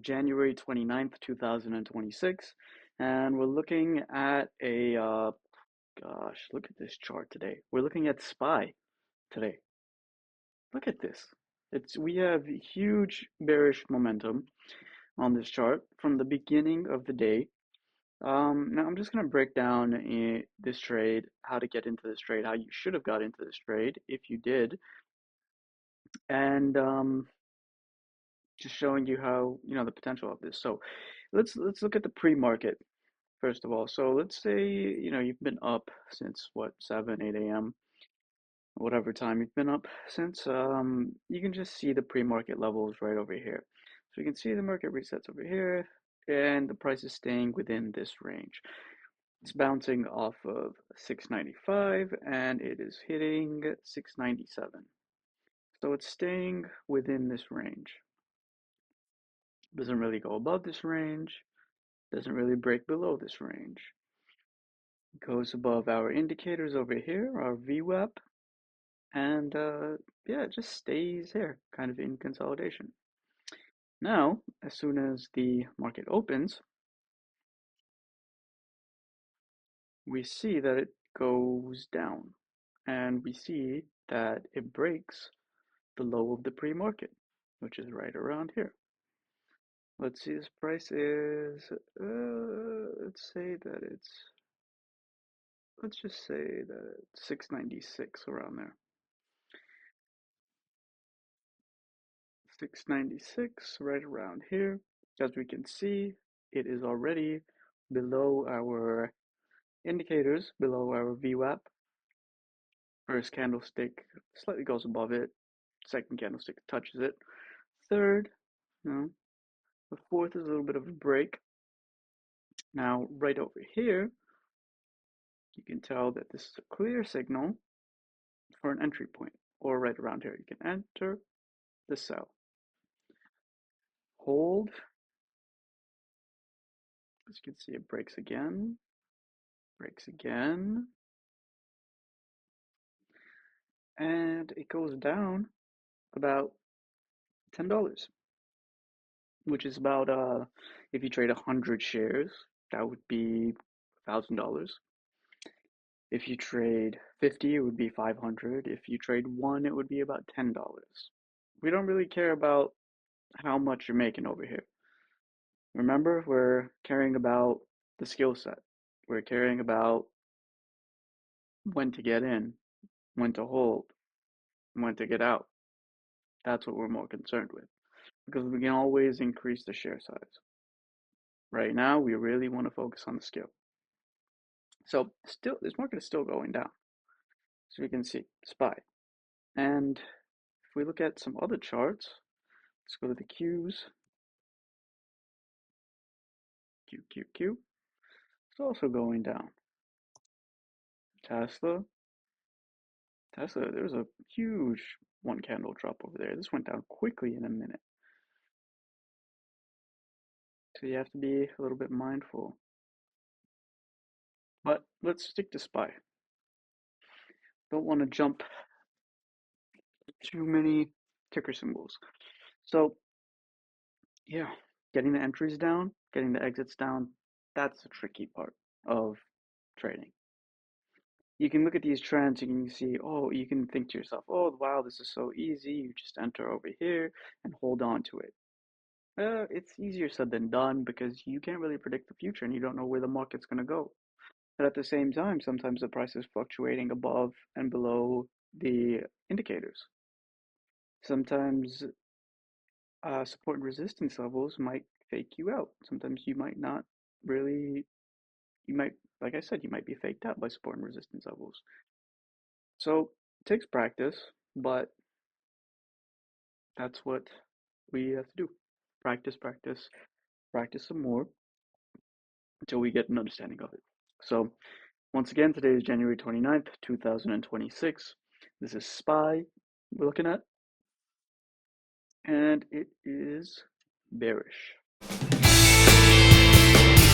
January 29th, 2026, and we're looking at gosh, look at this chart today. We're looking at SPY today. Look at this. We have huge bearish momentum on this chart from the beginning of the day. Now I'm just going to break down this trade, how to get into this trade, how you should have got into this trade if you did, and just showing you how, the potential of this. So let's look at the pre-market first of all. So let's say, you've been up since what, 7, 8 a.m., whatever time you've been up since. You can just see the pre-market levels right over here. So you can see the market resets over here, and the price is staying within this range. It's bouncing off of 695 and it is hitting 697. So it's staying within this range. Doesn't really go above this range, doesn't really break below this range. Goes above our indicators over here, our VWAP, and yeah, it just stays here, kind of in consolidation. Now, as soon as the market opens, we see that it goes down, and we see that it breaks the low of the pre-market, which is right around here. Let's see, this price is, let's just say that it's 696 around there. 696 right around here. As we can see, it is already below our indicators, below our VWAP. First candlestick slightly goes above it. Second candlestick touches it. Third, no. The fourth is a little bit of a break. Now, right over here, you can tell that this is a clear signal for an entry point, or right around here. You can enter the sell. Hold. As you can see, it breaks again, and it goes down about $10, which is about, if you trade 100 shares, that would be $1,000. If you trade 50, it would be 500. If you trade one, it would be about $10. We don't really care about how much you're making over here. Remember, we're caring about the skill set. We're caring about when to get in, when to hold, when to get out. That's what we're more concerned with, because we can always increase the share size. Right now, we really want to focus on the skill. So still, this market is still going down. So we can see SPY. And if we look at some other charts, let's go to the Qs. Q. It's also going down. Tesla, there's a huge one candle drop over there. This went down quickly in a minute. So you have to be a little bit mindful. But let's stick to SPY. Don't want to jump too many ticker symbols. So yeah, getting the entries down, getting the exits down, that's the tricky part of trading. You can look at these trends, you can see, oh, you can think to yourself, oh, wow, this is so easy. You just enter over here and hold on to it. It's easier said than done because you can't really predict the future and you don't know where the market's going to go. But at the same time, sometimes the price is fluctuating above and below the indicators. Sometimes support and resistance levels might fake you out. Sometimes you might not really, like I said, you might be faked out by support and resistance levels. So it takes practice, but that's what we have to do. Practice, practice some more until we get an understanding of it. So once again, today is January 29th, 2026. This is SPY we're looking at, and it is bearish.